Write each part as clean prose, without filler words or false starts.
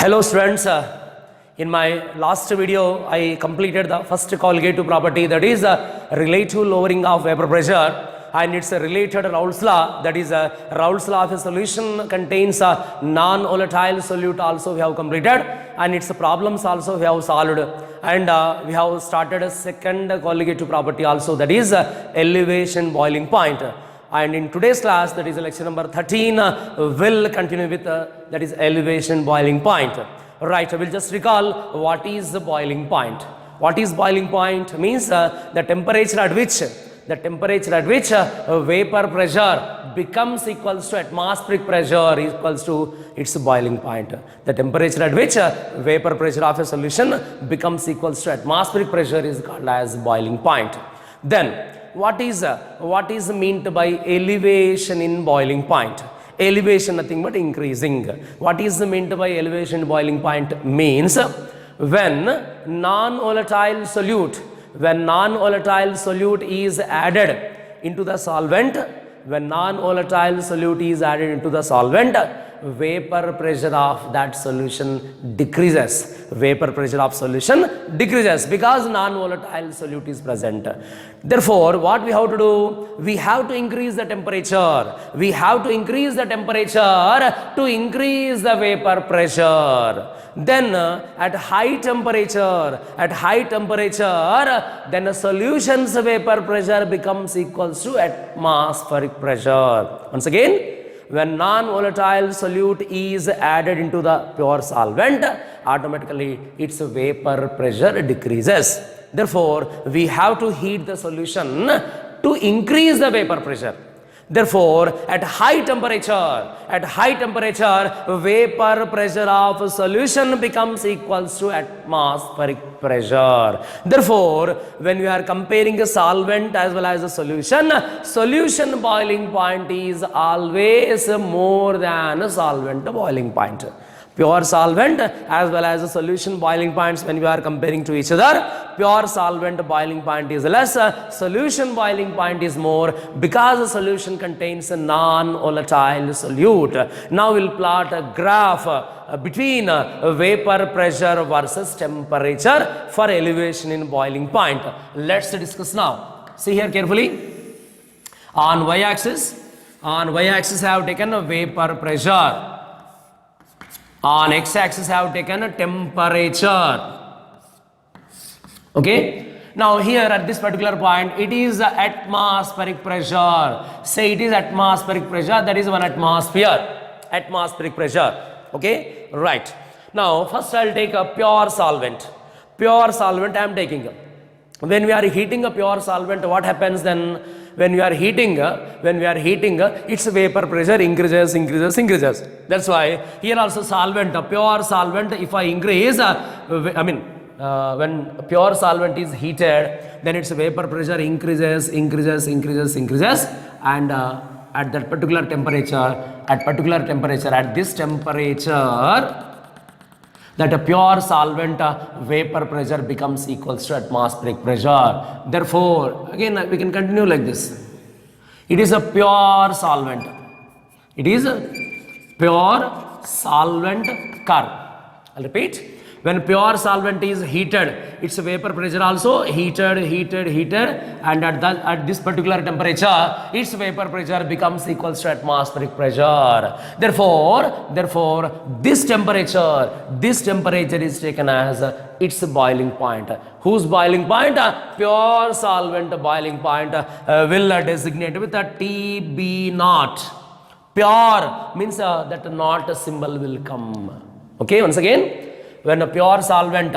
Hello students, in my last video I completed the first colligative property, that is relative lowering of vapor pressure, and it's a related Raoult's law, that is Raoult's law of a solution contains a non-volatile solute also we have completed, and its problems also we have solved, and we have started a second colligative property also, that is elevation boiling point. And in today's class, that is lecture number 13, will continue with that is elevation boiling point. Right, we'll just recall what is the boiling point. What is boiling point? Means the temperature at which vapor pressure becomes equals to atmospheric pressure equals to its boiling point. The temperature at which vapor pressure of a solution becomes equals to atmospheric pressure is called as boiling point. Then what is meant by elevation in boiling point? Elevation nothing but increasing. What is meant by elevation boiling point? Means when non-volatile solute is added into the solvent, vapor pressure of that solution decreases. Vapor pressure of solution decreases because non-volatile solute is present. Therefore, what we have to do? We have to increase the temperature. We have to increase the temperature to increase the vapor pressure. Then at high temperature, then the solution's vapor pressure becomes equals to atmospheric pressure. Once again, when non-volatile solute is added into the pure solvent, automatically its vapor pressure decreases. Therefore, we have to heat the solution to increase the vapor pressure. Therefore, at high temperature, vapor pressure of solution becomes equals to atmospheric pressure. Therefore, when we are comparing a solvent as well as a solution boiling point is always more than a solvent boiling point. Pure solvent as well as a solution boiling points, when we are comparing to each other, pure solvent boiling point is less, solution boiling point is more, because the solution contains a non-volatile solute. Now we'll plot a graph between vapor pressure versus temperature for elevation in boiling point. Let's discuss now. See here carefully. On y-axis I have taken a vapor pressure. On x-axis I have taken a temperature. Okay. Now here at this particular point, it is atmospheric pressure. Say it is atmospheric pressure, that is 1 atmosphere. Atmospheric pressure. Okay. Right. Now first I'll take a pure solvent. Pure solvent I am taking. When we are heating a pure solvent, what happens then? When we are heating, its vapor pressure increases. That's why here also solvent, a pure solvent, if I increase, when pure solvent is heated, then its vapor pressure increases, and at that particular temperature, at this temperature, that a pure solvent vapor pressure becomes equals to atmospheric pressure. Therefore, again we can continue like this. It is a pure solvent. It is a pure solvent curve. I'll repeat. When pure solvent is heated, its vapor pressure also heated, and at this particular temperature, its vapor pressure becomes equals to atmospheric pressure. Therefore, this temperature is taken as its boiling point. Whose boiling point? Pure solvent boiling point will designate with a TB0. Pure means that not symbol will come. Okay, once again. When a pure solvent,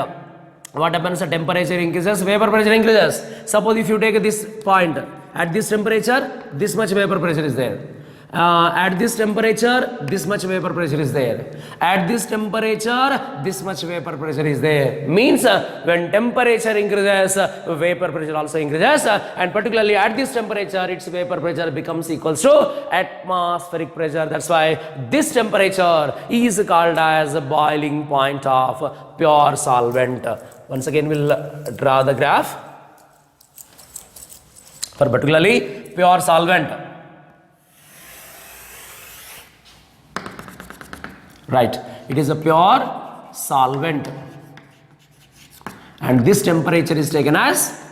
what happens? The temperature increases, vapor pressure increases. Suppose if you take this point, at this temperature, this much vapor pressure is there. At this temperature, this much vapor pressure is there. At this temperature, this much vapor pressure is there. Means when temperature increases, vapor pressure also increases, and particularly at this temperature, its vapor pressure becomes equals to atmospheric pressure. That's why this temperature is called as a boiling point of pure solvent. Once again, we'll draw the graph for particularly pure solvent. Right, it is a pure solvent, and this temperature is taken as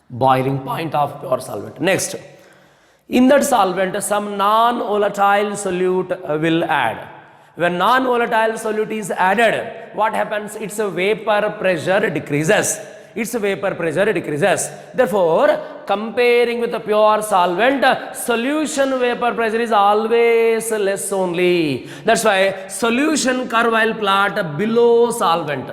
boiling point of pure solvent. Next, in that solvent some non-volatile solute will add. When non-volatile solute is added, what happens? Its vapor pressure decreases. Its vapor pressure decreases. Therefore, comparing with a pure solvent, solution vapor pressure is always less only. That's why solution curve I will plot below solvent.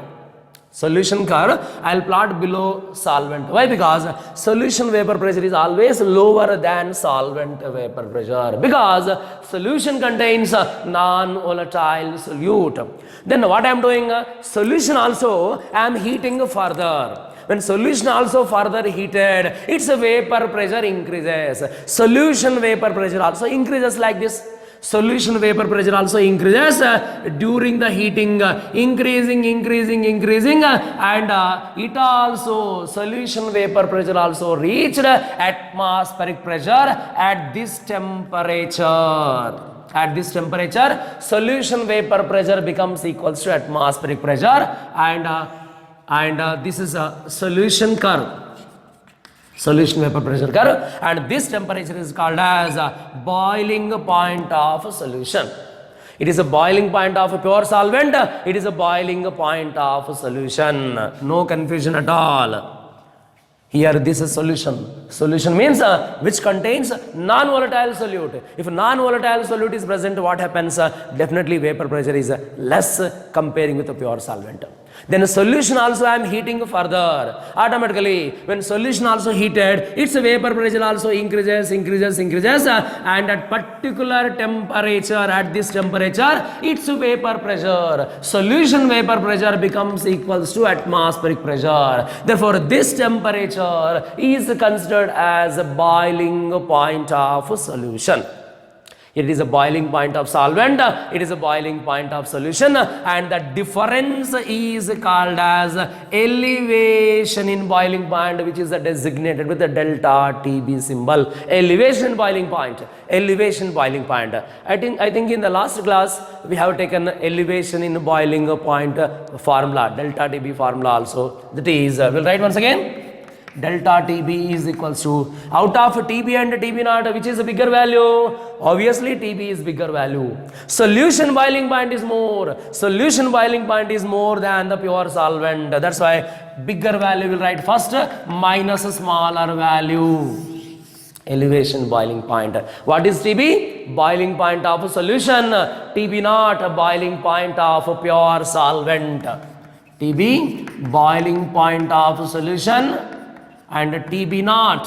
Solution curve I will plot below solvent. Why? Because solution vapor pressure is always lower than solvent vapor pressure, because solution contains non-volatile solute. Then what I am doing? Solution also I am heating further. When solution also further heated, its vapor pressure increases. Solution vapor pressure also increases like this. Solution vapor pressure also increases during the heating, increasing, and it also, solution vapor pressure also reached atmospheric pressure at this temperature. At this temperature, solution vapor pressure becomes equals to atmospheric pressure, and this is a solution curve. Solution vapor pressure curve, and this temperature is called as a boiling point of a solution. It is a boiling point of a pure solvent, it is a boiling point of a solution. No confusion at all. Here this is solution. Solution means which contains non-volatile solute. If non-volatile solute is present, what happens? Definitely vapor pressure is less comparing with a pure solvent. Then a solution also I am heating further. Automatically, when solution also heated, its vapor pressure also increases, and at particular temperature, at this temperature, its vapor pressure, solution vapor pressure becomes equals to atmospheric pressure. Therefore, this temperature is considered as a boiling point of a solution. It is a boiling point of solvent, it is a boiling point of solution, and the difference is called as elevation in boiling point, which is designated with the delta TB symbol. Elevation in boiling point. Elevation boiling point. I think in the last class we have taken elevation in boiling point formula, delta TB formula also. That is, we'll write once again. Delta TB is equals to, out of TB and TB naught, which is a bigger value? Obviously TB is bigger value. Solution boiling point is more. Solution boiling point is more than the pure solvent. That's why bigger value will write first minus smaller value. Elevation boiling point. What is TB? Boiling point of a solution. TB naught, boiling point of a pure solvent. TB, boiling point of a solution, and TB naught,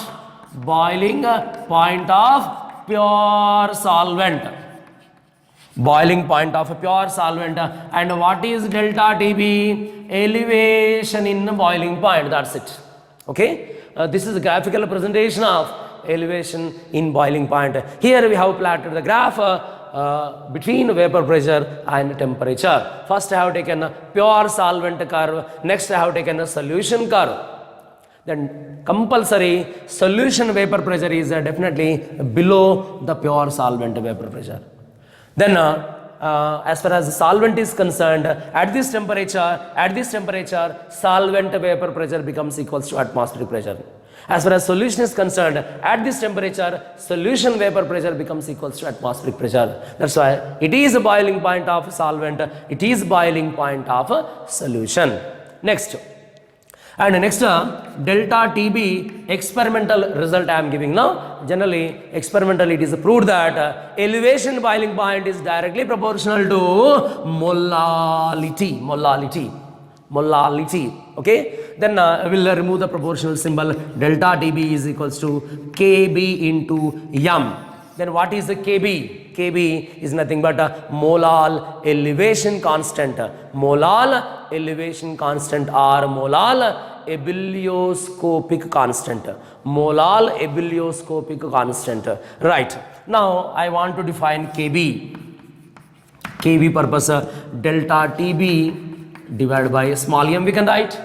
boiling point of pure solvent. Boiling point of a pure solvent. And what is delta TB? Elevation in boiling point. That's it. Okay. This is a graphical representation of elevation in boiling point. Here we have plotted the graph between vapor pressure and temperature. First I have taken a pure solvent curve. Next I have taken a solution curve. Then compulsory solution vapor pressure is definitely below the pure solvent vapor pressure. Then as far as solvent is concerned, at this temperature, solvent vapor pressure becomes equals to atmospheric pressure. As far as solution is concerned, at this temperature, solution vapor pressure becomes equals to atmospheric pressure. That's why it is a boiling point of solvent, it is boiling point of a solution. Next. And next, delta TB experimental result I am giving now. Generally, experimentally it is proved that elevation boiling point is directly proportional to molality. Okay. Then we will remove the proportional symbol. Delta TB is equals to Kb into m. Then what is the Kb? Kb is nothing but a molal elevation constant. Molal elevation constant or molal ebullioscopic constant. Molal ebullioscopic constant. Right. Now I want to define Kb. Kb purpose delta TB divided by small m we can write.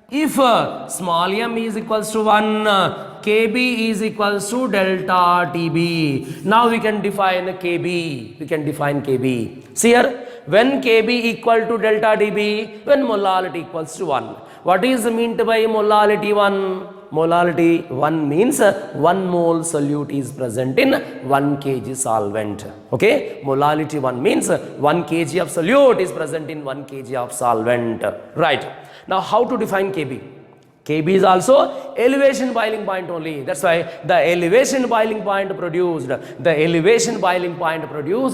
If small m is equals to 1, Kb is equals to delta TB. Now we can define Kb. See here, When Kb equal to delta Db, when molality equals to 1. What is meant by molality 1? Molality 1 means 1 mole solute is present in 1 kg solvent. Okay, molality 1 means 1 kg of solute is present in 1 kg of solvent. Right. Now how to define Kb? Kb is also elevation boiling point only. That's why the elevation boiling point produced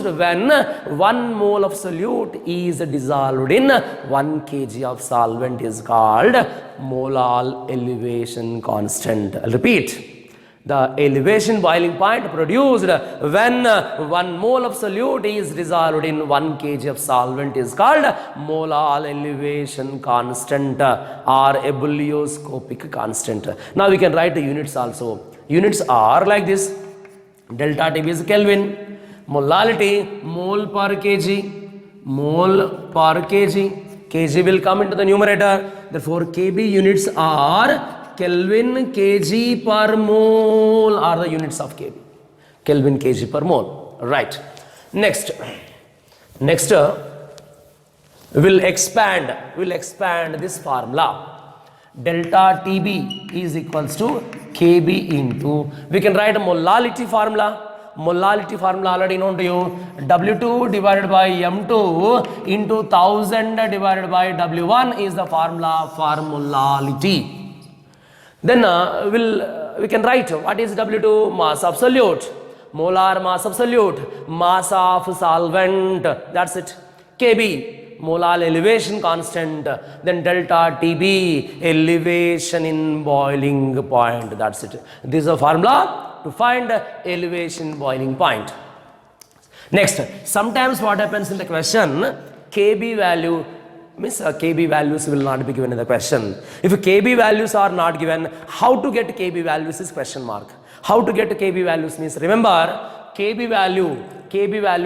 when 1 mole of solute is dissolved in 1 kg of solvent is called molar elevation constant. I'll repeat. The elevation boiling point produced when 1 mole of solute is dissolved in 1 kg of solvent is called molar elevation constant or ebullioscopic constant. Now we can write the units also. Units are like this. Delta T is Kelvin, molality mole per kg, kg will come into the numerator. Therefore Kb units are Kelvin kg per mole are the units of Kb. Kelvin kg per mole. Right. Next we'll expand this formula. Delta Tb is equals to Kb into, we can write a molality formula. Molality formula already known to you. W2 divided by M2 into 1000 divided by W1 is the formula for molality. Then we can write what is W2? Mass of solute, molar mass of solute, mass of solvent, that's it. Kb, molar elevation constant, then delta Tb, elevation in boiling point, that's it. This is a formula to find elevation boiling point. Next, sometimes what happens in the question, Kb value means Kb values will not be given in the question. If Kb values are not given, how to get Kb values is question mark. How to get Kb values means, remember, Kb value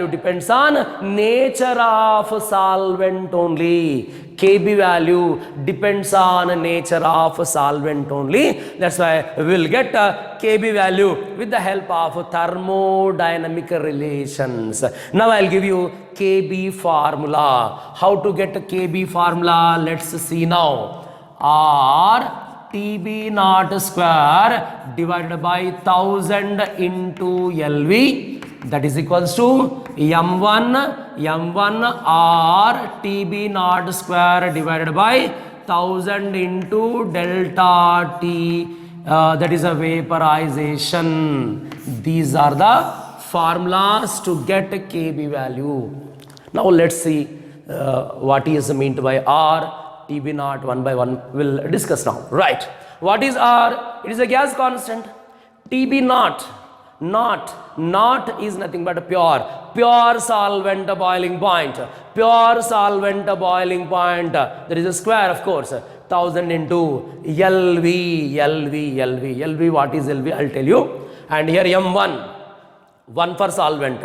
depends on nature of solvent only. Kb value depends on nature of solvent only. That's why we will get Kb value with the help of thermodynamic relations. Now I'll give you Kb formula. How to get Kb formula? Let's see now. R Tb naught square divided by 1000 into Lv, that is equals to M1 R Tb naught square divided by 1000 into delta T, that is a vaporization. These are the formulas to get Kb value. Now let's see what is meant by R. Tb naught 1 by 1 will discuss now. Right. What is R? It is a gas constant. Tb naught is nothing but a pure solvent boiling point. Pure solvent boiling point. There is a square, of course. 1000 into Lv. What is Lv? I'll tell you. And here M1. 1 for solvent,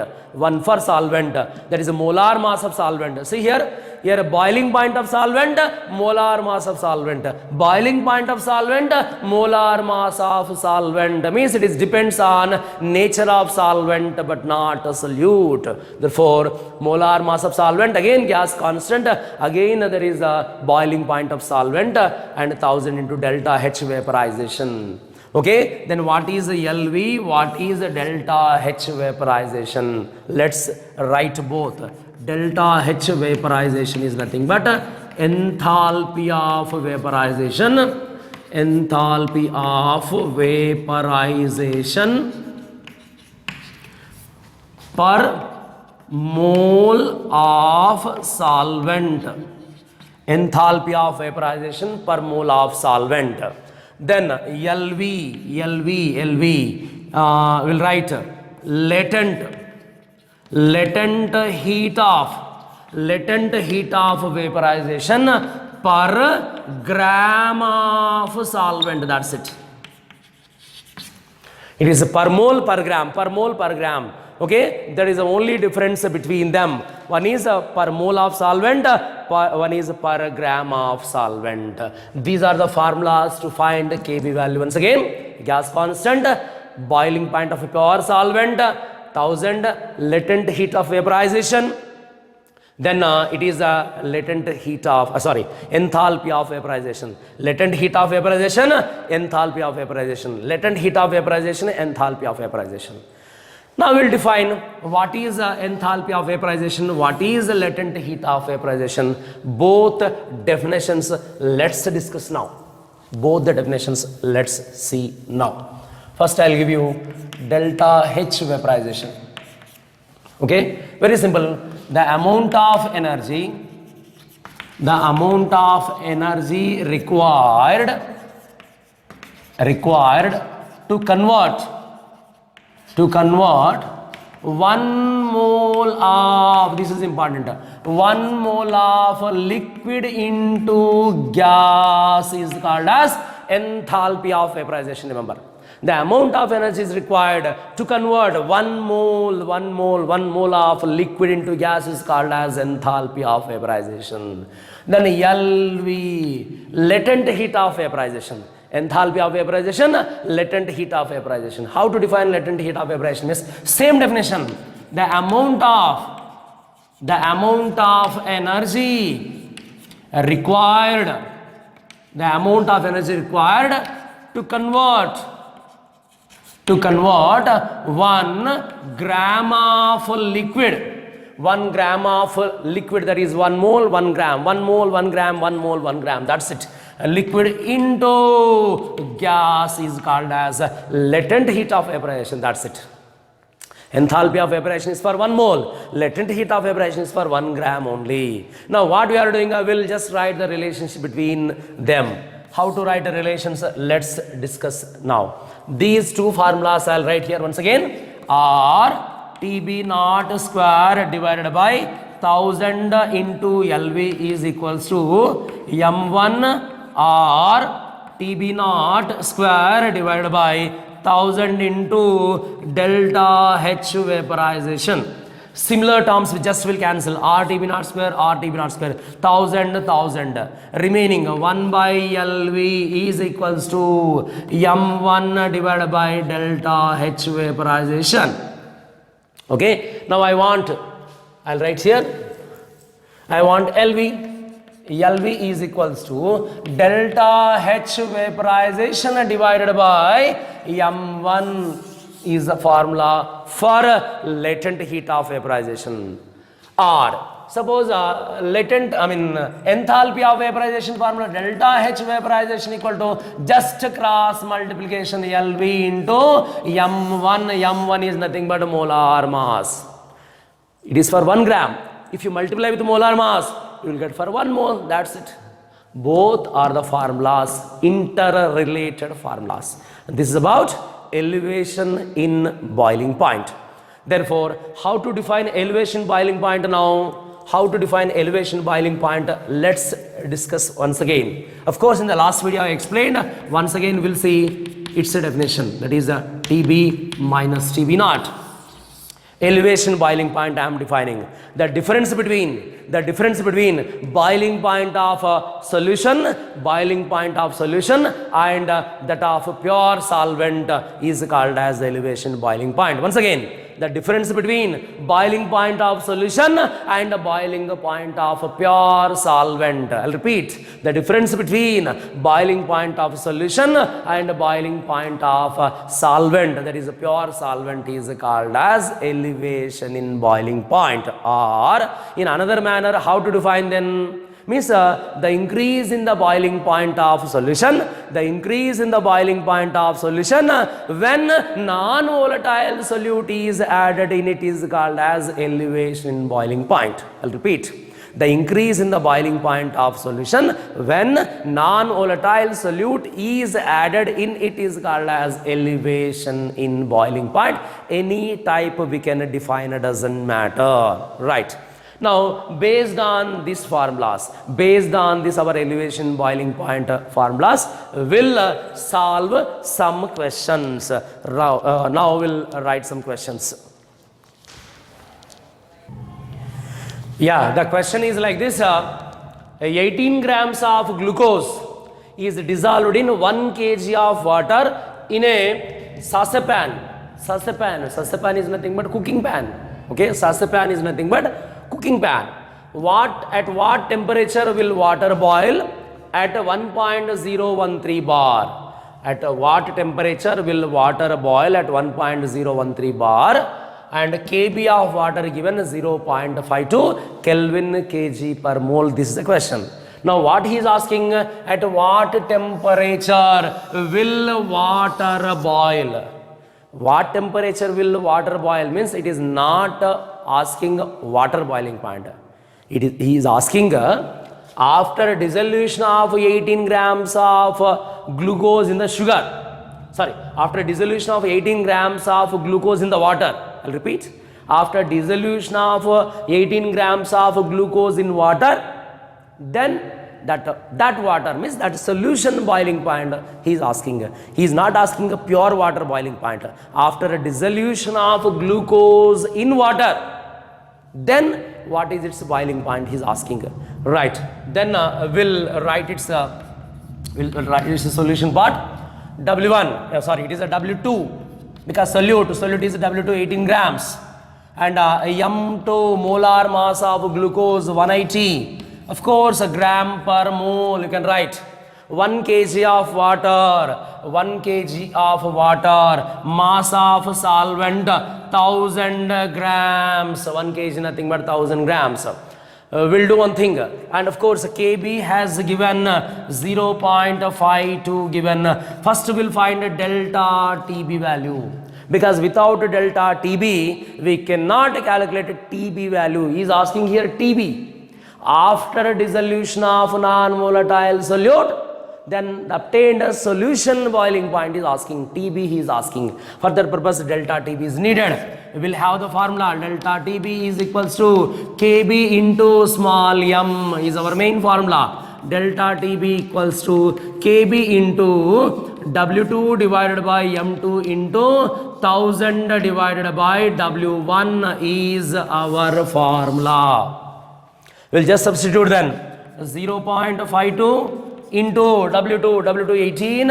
that is a molar mass of solvent. See here a boiling point of solvent, molar mass of solvent. Boiling point of solvent, molar mass of solvent, means it is depends on nature of solvent but not a solute. Therefore molar mass of solvent, again gas constant, again there is a boiling point of solvent and 1000 into delta H vaporization. Okay, then what is the Lv? What is the delta H vaporization? Let's write both. Delta H vaporization is nothing but enthalpy of vaporization. Enthalpy of vaporization per mole of solvent. Enthalpy of vaporization per mole of solvent. Then Lv, we'll write latent heat of vaporization per gram of solvent. That's it. It is per mole per gram. Okay, there is the only difference between them. One is per mole of solvent, one is per gram of solvent. These are the formulas to find Kb value. Once again, gas constant, boiling point of a pure solvent, 1000 latent heat of vaporization, then it is a latent heat of, enthalpy of vaporization. Latent heat of vaporization, enthalpy of vaporization. Latent heat of vaporization, enthalpy of vaporization. Now we will define what is enthalpy of vaporization, what is latent heat of vaporization. Both definitions let's discuss now. Both the definitions let's see now. First I will give you delta H vaporization. Okay, very simple. The amount of energy required to convert 1 mole of, this is important, 1 mole of liquid into gas is called as enthalpy of vaporization. Remember, the amount of energy is required to convert 1 mole of liquid into gas is called as enthalpy of vaporization. Then LV, latent heat of vaporization. Enthalpy of vaporization, latent heat of vaporization. How to define latent heat of vaporization? Is same definition. The amount of energy required to convert 1 gram of liquid. 1 gram of liquid, that is 1 mole, 1 gram, 1 mole, 1 gram, 1 mole, 1 gram. That's it. Liquid into gas is called as latent heat of vaporization. That's it. Enthalpy of vaporization is for 1 mole. Latent heat of vaporization is for 1 gram only. Now what we are doing, I will just write the relationship between them. How to write the relations? Let's discuss now. These two formulas I will write here once again. R TB naught square divided by 1000 into LV is equals to M1 or TB naught square divided by 1000 into delta H vaporization. Similar terms we just will cancel. R TB naught square, 1000. Remaining 1 by LV is equals to M1 divided by delta H vaporization. Okay, now I'll write here, I want LV is equals to delta H vaporization divided by M1 is the formula for latent heat of vaporization. Or suppose enthalpy of vaporization formula, delta H vaporization equal to just cross multiplication LV into M1. M1 is nothing but molar mass. It is for 1 gram. If you multiply with molar mass, you will get for 1 mole. That's it. Both are the formulas, interrelated formulas. This is about elevation in boiling point. Therefore, how to define elevation boiling point now? How to define elevation boiling point? Let's discuss once again. Of course, in the last video I explained. Once again, we'll see its definition. That is TB minus TB naught. Elevation boiling point I am defining. The difference between boiling point of solution and that of pure solvent is called as the elevation boiling point. Once again, the difference between boiling point of solution and boiling point of pure solvent. I'll repeat. The difference between boiling point of solution and boiling point of solvent, that is a pure solvent, is called as elevation in boiling point. Or in another manner, how to define then? Means the increase in the boiling point of solution, when non-volatile solute is added in it is called as elevation in boiling point. I'll repeat. The increase in the boiling point of solution when non-volatile solute is added in it is called as elevation in boiling point. Any type we can define, doesn't matter. Right. Now, based on these formulas, our elevation boiling point formulas, we'll solve some questions. Now we'll write some questions. Yeah, the question is like this. 18 grams of glucose is dissolved in 1 kg of water in a saucepan. Saucepan is nothing but cooking pan. Okay, saucepan is nothing but cooking pan. At what temperature will water boil? At 1.013 bar. At what temperature will water boil? At 1.013 bar. And kb of water given 0.52 Kelvin kg per mole. This is the question. Now what he is asking, at what temperature will water boil? What temperature will water boil means it is not asking water boiling point. He is asking after dissolution of 18 grams of glucose in the sugar. Sorry, after dissolution of 18 grams of glucose in the water. I'll repeat. After dissolution of 18 grams of glucose in water, then that water means that solution boiling point he is asking. He is not asking a pure water boiling point. After a dissolution of glucose in water, then what is its boiling point he is asking. Right. Then we'll write its solution part. W1, sorry, it is a W2 because solute is W2 18 grams and M2 molar mass of glucose 180. Of course, a gram per mole you can write. 1 kg of water, 1 kg of water, mass of solvent 1000 grams, 1 kg nothing but 1000 grams. We'll do one thing, and of course kb has given 0.52 given. First we'll find delta TB value, because without delta TB we cannot calculate TB value. He is asking here TB. After dissolution of non-volatile solute, then the obtained solution boiling point is asking TB. He is asking. For that purpose delta TB is needed. We will have the formula delta TB is equals to KB into small m is our main formula. Delta TB equals to KB into W2 divided by M2 into 1000 divided by W1 is our formula. We'll just substitute then 0.52 into W2 18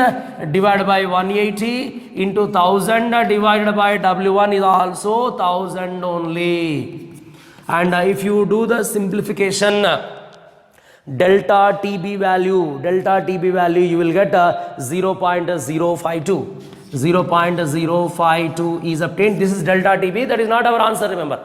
divided by 180 into 1000 divided by W1 is also 1000 only. And if you do the simplification, delta TB value you will get 0.052. 0.052 is obtained. This is delta TB. That is not our answer, remember.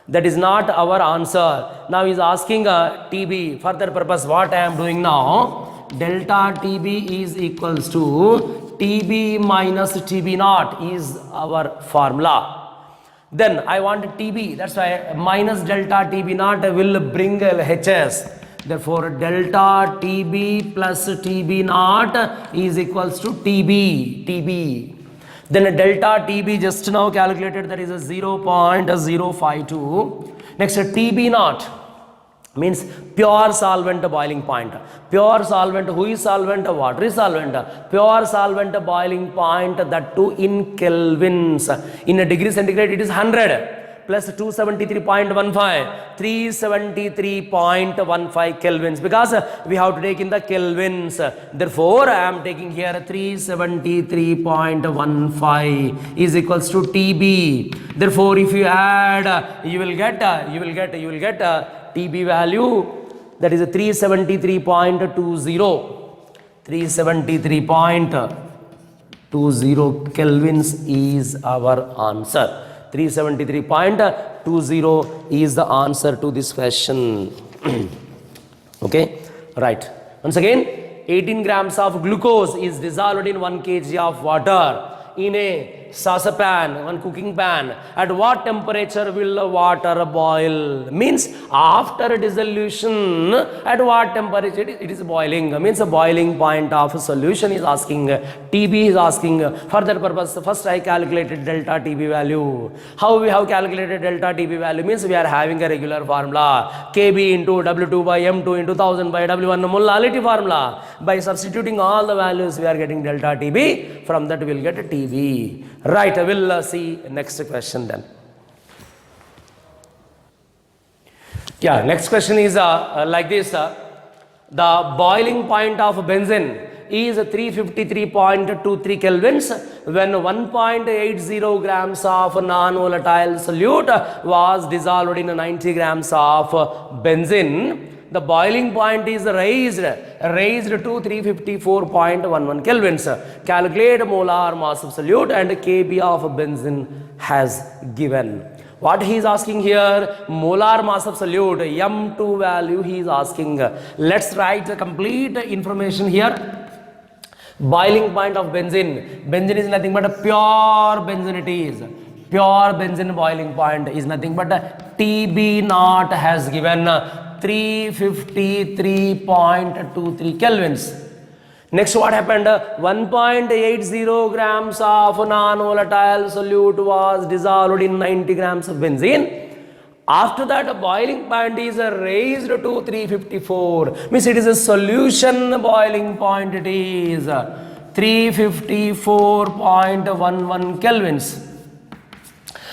That is not our answer. Now he is asking TB. For that purpose, what I am doing now, delta TB is equals to TB minus TB naught is our formula. Then I want TB. That's why minus delta TB naught will bring HS. Therefore, delta TB plus TB naught is equals to TB. Then delta TB just now calculated, that is a 0.052. Next TB naught means pure solvent boiling point. Pure solvent, who is solvent? Water is solvent. Pure solvent boiling point, that too in kelvins. In a degree centigrade it is 100 plus 273.15, 373.15 kelvins, because we have to take in the kelvins. Therefore, I am taking here 373.15 is equals to TB. Therefore, if you add, you will get TB value, that is a 373.20. 373.20 kelvins is our answer. 373.20 is the answer to this question. Okay, right. Once again, 18 grams of glucose is dissolved in 1 kg of water in a saucepan, one cooking pan. At what temperature will water boil? Means after dissolution, at what temperature it is boiling? Means a boiling point of solution is asking. TB is asking. For that purpose, first I calculated delta TB value. How we have calculated delta TB value? Means we are having a regular formula. KB into W2 by M2 into 1000 by W1 molality formula. By substituting all the values, we are getting delta TB. From that we will get a TB. Right, I will see next question then. Yeah, next question is like this. The boiling point of benzene is 353.23 kelvins when 1.80 grams of non-volatile solute was dissolved in 90 grams of benzene. The boiling point is raised to 354.11 kelvins. Calculate molar mass of solute and Kb of benzene has given. What he is asking here, molar mass of solute, M2 value he is asking. Let's write the complete information here. Boiling point of benzene. Benzene is nothing but a pure benzene it is. Pure benzene boiling point is nothing but TB naught has given 353.23 kelvins. Next what happened? 1.80 grams of non-volatile solute was dissolved in 90 grams of benzene. After that boiling point is raised to 354. Means it is a solution boiling point, it is 354.11 kelvins.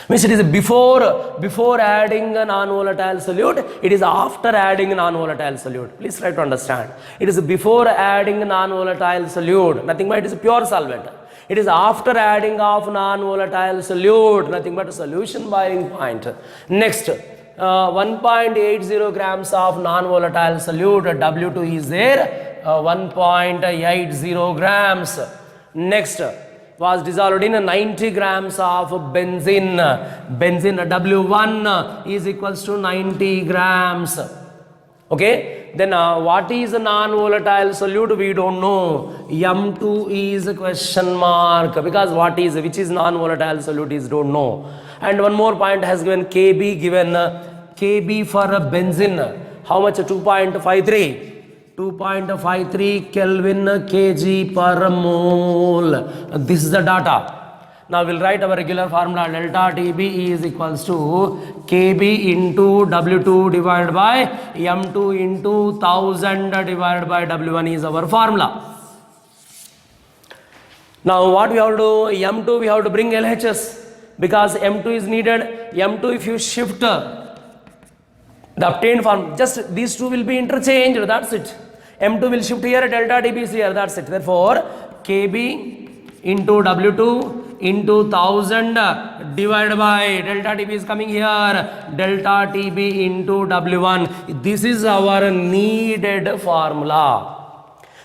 Means it is before adding a non-volatile solute, it is after adding a non-volatile solute. Please try to understand. It is before adding a non-volatile solute, nothing but it is a pure solvent. It is after adding of non-volatile solute, nothing but a solution boiling point. Next, 1.80 grams of non-volatile solute, W2 is there, 1.80 grams. Next, was dissolved in 90 grams of benzene. Benzene W1 is equals to 90 grams. Okay, then what is a non-volatile solute? We don't know. M2 is a question mark because which is non-volatile solute is don't know. And one more point has given Kb, given Kb for a benzene. How much? 2.53. 2.53 Kelvin kg per mole. This is the data. Now we'll write our regular formula. Delta TB is equals to Kb into W2 divided by M2 into 1000 divided by W1 is our formula. Now what we have to do? M2 we have to bring LHS because M2 is needed. M2 if you shift the obtained form, just these two will be interchanged, that's it. M2 will shift here, delta TB is here, that's it. Therefore, Kb into W2 into 1000 divided by delta TB is coming here, delta TB into W1. This is our needed formula.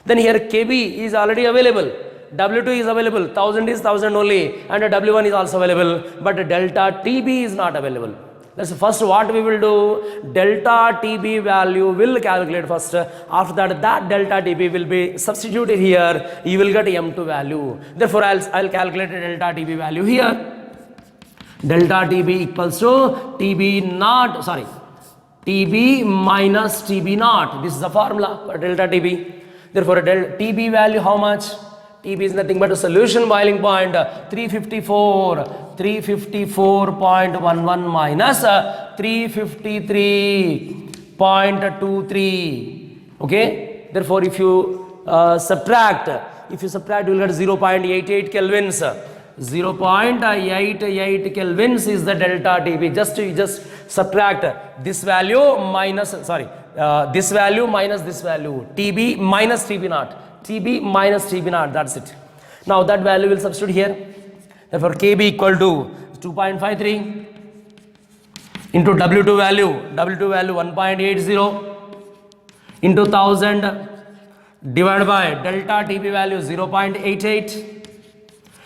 Then here Kb is already available. W2 is available, 1000 is 1000 only, and W1 is also available, but delta TB is not available. That's first what we will do, delta TB value will calculate first. After that delta TB will be substituted here, you will get M2 value. Therefore, I'll calculate delta TB value here. Delta TB equals to TB minus TB naught. This is the formula for delta TB. Therefore, TB value how much? TB is nothing but a solution boiling point 354.11 minus 353.23. Okay, therefore if you subtract you will get 0.88 kelvins. 0.88 kelvins is the delta TB. You just subtract this value minus this value minus this value, TB minus TB naught. TB minus TB naught, that's it. Now that value will substitute here. Therefore, Kb equal to 2.53 into W2 value 1.80 into 1000 divided by delta TB value 0.88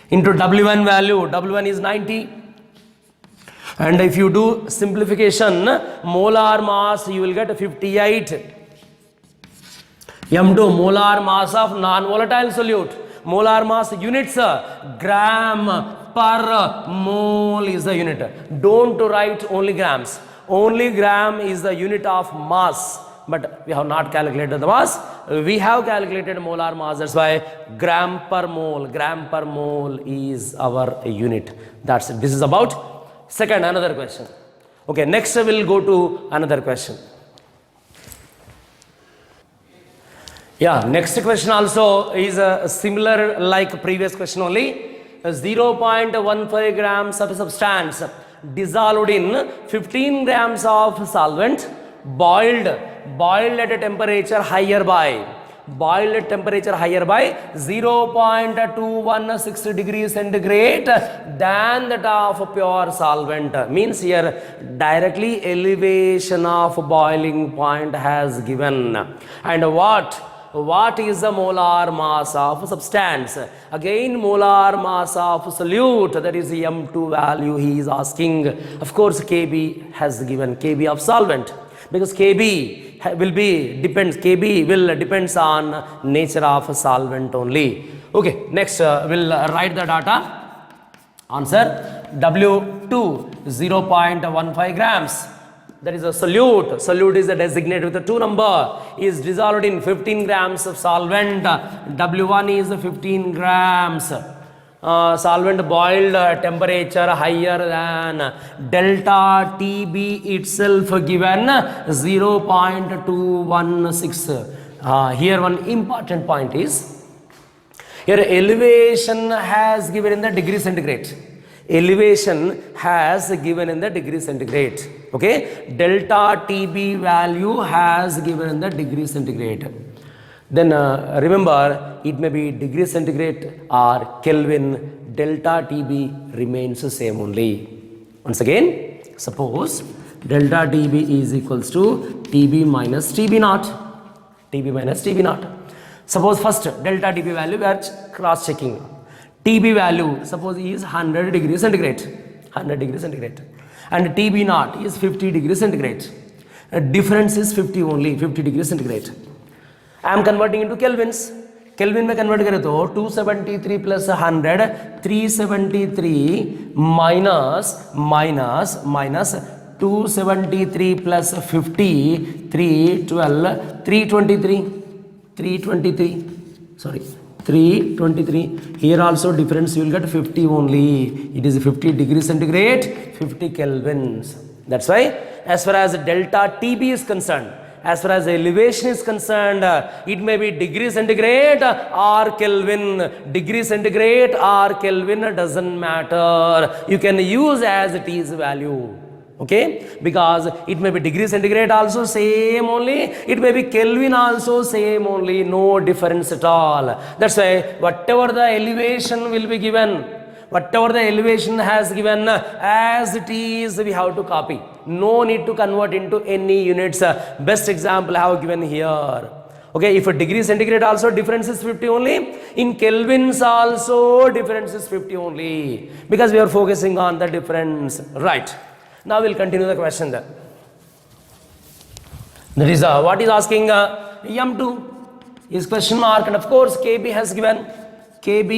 into W1 value, W1 is 90. And if you do simplification, molar mass you will get 58. M2 molar mass of non-volatile solute. Molar mass units gram per mole is the unit. Don't write only grams. Only gram is the unit of mass. But we have not calculated the mass. We have calculated molar mass. That's why gram per mole. Gram per mole is our unit. That's it. This is about second another question. Okay, next we'll go to another question. Yeah, next question also is similar like previous question only. 0.15 grams of substance dissolved in 15 grams of solvent, boiled at a temperature higher by boiled temperature higher by 0.216 degrees centigrade than that of pure solvent. Means here directly elevation of boiling point has given. And what is the molar mass of substance? Again molar mass of solute, that is M2 value he is asking. Of course Kb has given, Kb of solvent, because Kb will depends on nature of solvent only. Okay, next we'll write the data. Answer W2 0.15 grams. That is a solute. Solute is a designated with a 2 number. Is dissolved in 15 grams of solvent. W1 is 15 grams. Solvent boiled temperature higher than delta TB itself given 0.216. Here one important point is, here elevation has given in the degree centigrade. Elevation has given in the degree centigrade. Okay, delta TB value has given in the degree centigrade. Then remember, it may be degree centigrade or Kelvin. Delta TB remains the same only. Once again, suppose delta TB is equals to TB minus TB naught. TB minus TB naught. Suppose first delta TB value we are cross checking. TB value suppose is 100 degrees centigrade, 100 degrees centigrade, and TB naught is 50 degrees centigrade. Difference is 50 only, 50 degrees centigrade. I am converting into Kelvins. Kelvin में convert करें तो 273 plus 100, 373 minus 273 plus 50, 312, 323. Sorry. 323. Here also difference you will get 50 only. It is 50 degrees centigrade, 50 kelvins. That's why as far as delta TB is concerned, as far as elevation is concerned, it may be degree centigrade or Kelvin. Degree centigrade or Kelvin doesn't matter. You can use as it is value. Okay, because it may be degree centigrade also same only, it may be Kelvin also same only, no difference at all. That's why whatever the elevation will be given, whatever the elevation has given, as it is we have to copy. No need to convert into any units. Best example I have given here. Okay, if a degree centigrade also difference is 50 only, in Kelvins also difference is 50 only, because we are focusing on the difference, right? Now we'll continue the question there. That is what is asking M2 is question mark, and of course KB has given. KB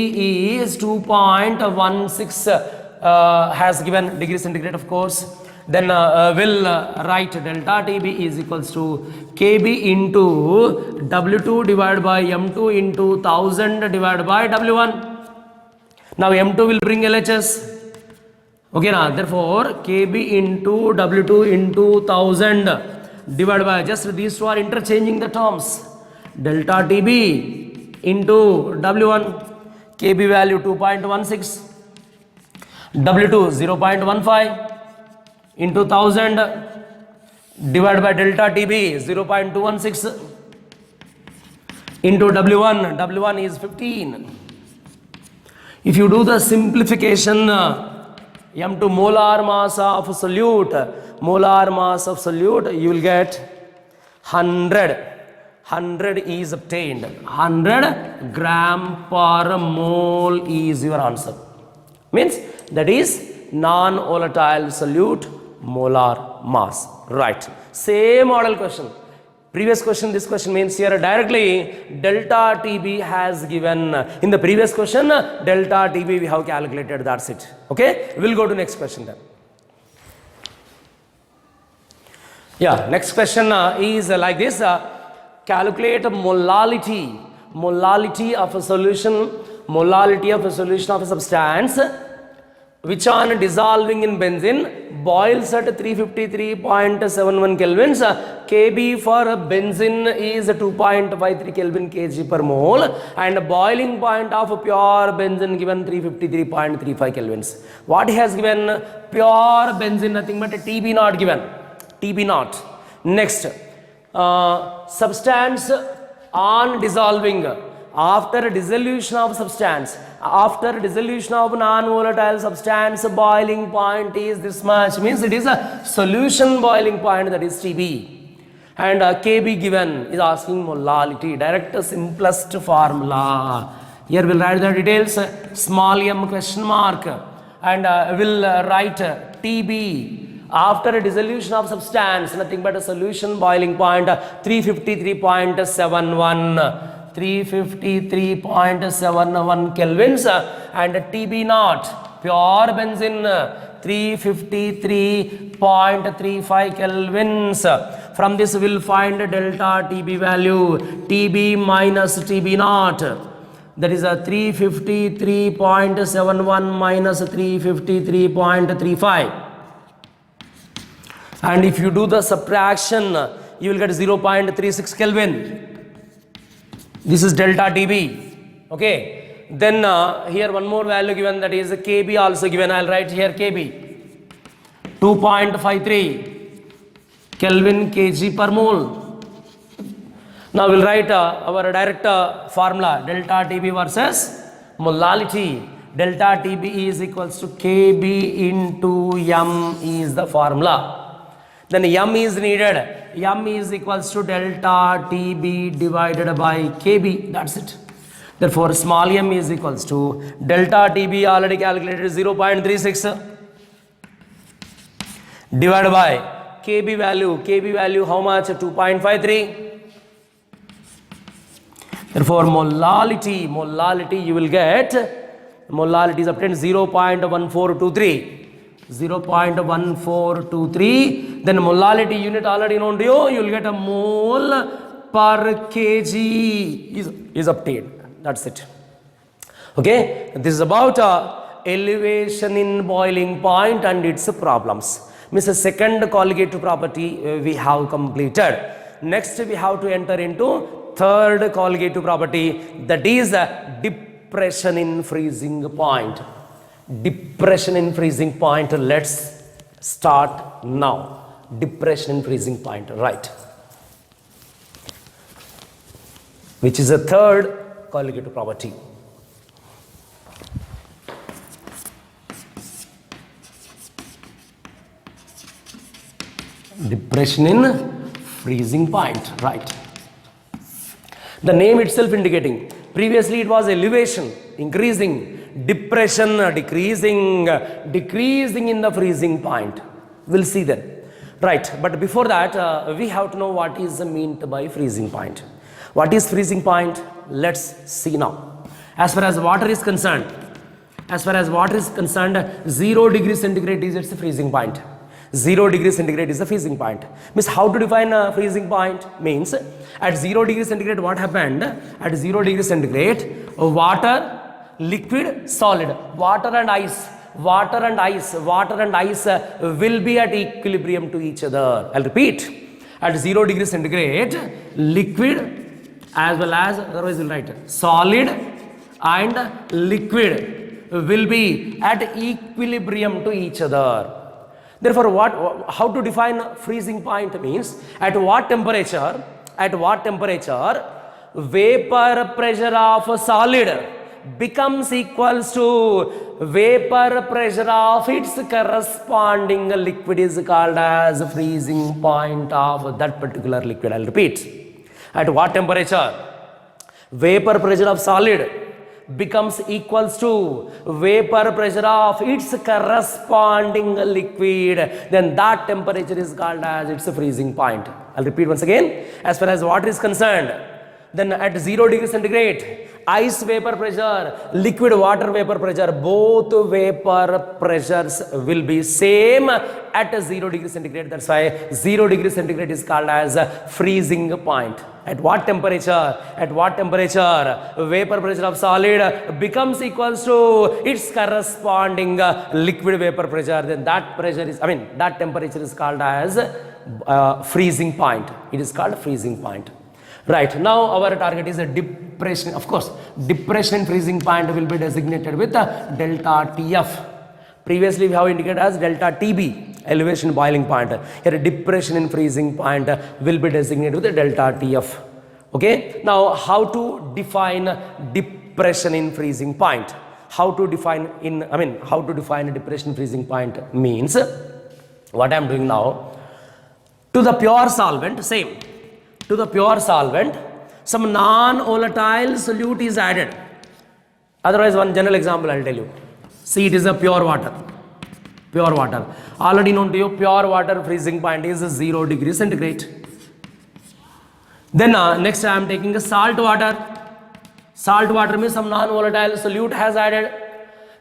is 2.16 has given degree centigrade, of course. Then we'll write delta TB is equals to KB into W2 divided by M2 into 1000 divided by W1. Now M2 will bring LHS. Okay, now therefore KB into W2 into 1000 divided by, just these two are interchanging the terms. Delta TB into W1, KB value 2.16, W2 0.15 into 1000 divided by delta TB 0.216 into W1, W1 is 15. If you do the simplification, M2 molar mass of solute, you will get 100. 100 is obtained. 100 gram per mole is your answer. Means that is non-volatile solute molar mass. Right. Same model question. Previous question, this question means here directly delta TB has given. In the previous question, delta TB we have calculated, that's it. Okay, we'll go to next question then. Yeah, next question is like this. Calculate molality of a solution, of a substance which on dissolving in benzene boils at 353.71 kelvins. Kb for benzene is 2.53 kelvin kg per mole, and boiling point of pure benzene given 353.35 kelvins. What he has given? Pure benzene, nothing but a TB naught given. TB naught. Next, substance on dissolving, after dissolution of substance, after dissolution of non-volatile substance, boiling point is this much, means it is a solution boiling point, that is TB. And Kb given is asking molality, direct simplest formula. Here we'll write the details, small m question mark, and we'll write TB after a dissolution of substance, nothing but a solution boiling point 353.71. 353.71 kelvins, and TB naught, pure benzene 353.35 kelvins. From this we will find delta TB value, TB minus TB naught, that is a 353.71 minus 353.35. And if you do the subtraction, you will get 0.36 Kelvin. This is delta TB. Okay. Then here one more value given, that is Kb also given. I'll write here Kb 2.53 Kelvin kg per mole. Now we'll write our direct formula, delta TB versus molality. Delta TB is equals to Kb into m is the formula. Then m is needed. M is equals to delta TB divided by Kb. That's it. Therefore, small m is equals to delta TB already calculated 0.36 divided by Kb value. Kb value how much? 2.53. Therefore, molality you will get, molality is obtained 0.1423. 0.1423. Then molality unit already known to you. You will get a mole per kg is obtained. That's it. Okay. This is about elevation in boiling point and its problems. Means the second colligative property we have completed. Next we have to enter into third colligative property, that is depression in freezing point. Depression in freezing point. Let's start now. Depression in freezing point, right? Which is a third colligative property. Depression in freezing point, right? The name itself indicating. Previously it was elevation, increasing. Depression, decreasing in the freezing point. We'll see then. Right, but before that, we have to know what is meant by freezing point. What is freezing point? Let's see now. As far as water is concerned, 0 degrees centigrade is its freezing point. 0 degrees centigrade is the freezing point. Means how to define a freezing point? Means at 0 degrees centigrade what happened? At 0 degrees centigrade, water, liquid, solid, water and ice will be at equilibrium to each other. I'll repeat. At 0 degrees centigrade, liquid as well as, otherwise we'll write solid and liquid will be at equilibrium to each other. Therefore, how to define freezing point means at what temperature vapor pressure of solid becomes equals to vapor pressure of its corresponding liquid is called as freezing point of that particular liquid. I'll repeat. At what temperature vapor pressure of solid becomes equals to vapor pressure of its corresponding liquid, then that temperature is called as its freezing point. I'll repeat once again. As far as water is concerned, then at 0 degree centigrade, ice vapor pressure, liquid water vapor pressure, both vapor pressures will be same at 0 degree centigrade. That's why 0 degree centigrade is called as freezing point. At what temperature vapor pressure of solid becomes equals to its corresponding liquid vapor pressure, then that temperature is called as freezing point. It is called freezing point. Right, now our target is a depression. Of course, depression in freezing point will be designated with delta TF. Previously we have indicated as delta TB, elevation boiling point. Here depression in freezing point will be designated with delta TF. Okay, now how to define depression in freezing point? How to define a depression freezing point means, what I am doing now, to the pure solvent, same, to the pure solvent, some non-volatile solute is added. Otherwise, one general example I'll tell you. See, it is a pure water. Pure water. Already known to you, pure water freezing point is 0 degrees centigrade. Then next I am taking a salt water. Salt water means some non-volatile solute has added.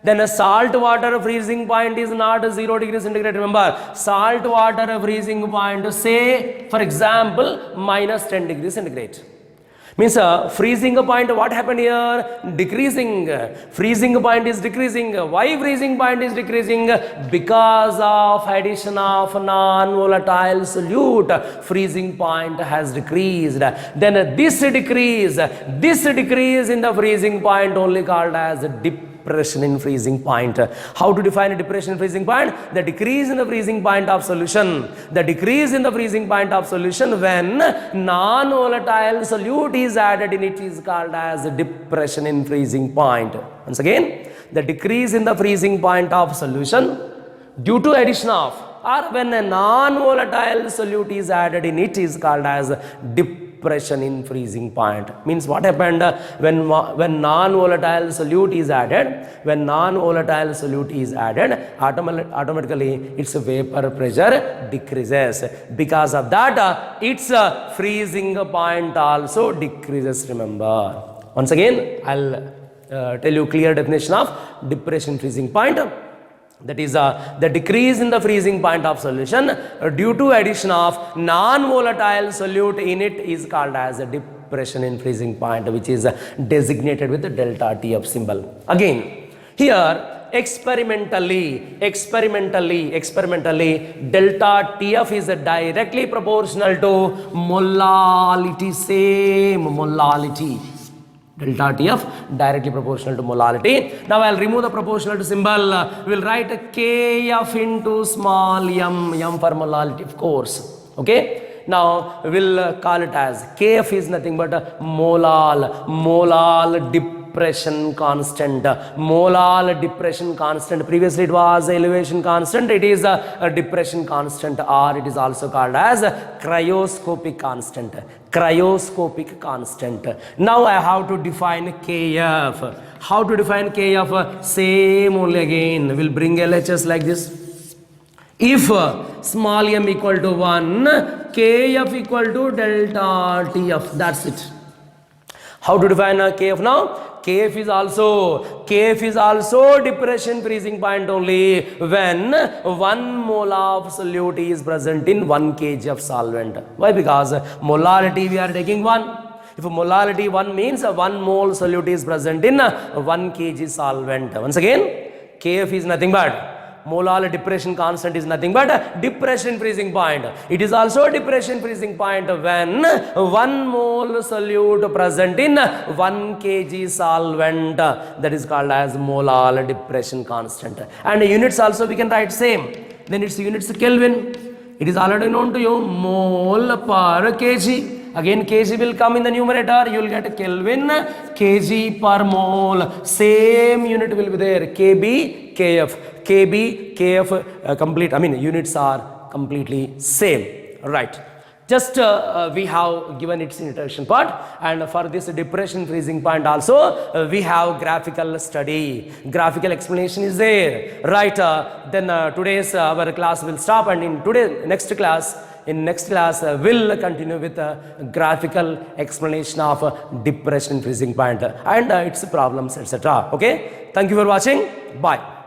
Then a salt water freezing point is not 0 degrees centigrade. Remember, salt water freezing point, say for example, minus 10 degrees centigrade. Means freezing point, what happened here? Decreasing. Freezing point is decreasing. Why freezing point is decreasing? Because of addition of non-volatile solute, freezing point has decreased. Then this decrease in the freezing point only called as depression in freezing point. How to define a depression in freezing point? The decrease in the freezing point of solution. The decrease in the freezing point of solution when non-volatile solute is added in it is called as depression in freezing point. Once again, the decrease in the freezing point of solution due to addition of, or when a non-volatile solute is added in it is called as depression in freezing point. Means what happened when non-volatile solute is added? When non-volatile solute is added, automatically its vapor pressure decreases. Because of that, its freezing point also decreases. Remember. Once again, I'll tell you clear definition of depression freezing point. That is the decrease in the freezing point of solution due to addition of non-volatile solute in it is called as a depression in freezing point, which is designated with the delta TF symbol. Again, here experimentally, delta TF is directly proportional to molality, same molality. Delta TF directly proportional to molality. Now I'll remove the proportional to symbol. We'll write KF into small m for molality, of course. Okay. Now we'll call it as KF is nothing but molal depression constant. Molal depression constant. Previously it was elevation constant. It is a depression constant, or it is also called as cryoscopic constant. Cryoscopic constant. Now I have to define KF. How to define KF? Same only again. We'll bring LHS like this. If small m equal to 1, KF equal to delta TF. That's it. How to define KF now? KF is also depression freezing point only when 1 mole of solute is present in 1 kg of solvent. Why? Because molarity we are taking 1. If molarity 1 means 1 mole solute is present in 1 kg solvent. Once again, KF is nothing but molar depression constant is nothing but depression freezing point. It is also depression freezing point when 1 mole solute present in 1 kg solvent. That is called as molar depression constant. And units also we can write same. Then its units Kelvin. It is already known to you, mole per kg. Again kg will come in the numerator. You will get Kelvin, kg per mole. Same unit will be there. Kb, Kf. Kb, Kf complete. Units are completely same. Right. Just we have given its introduction part, and for this depression freezing point also we have graphical study. Graphical explanation is there. Right. Then today's our class will stop, and in next class we'll continue with graphical explanation of depression freezing point and its problems, etc. Okay. Thank you for watching. Bye.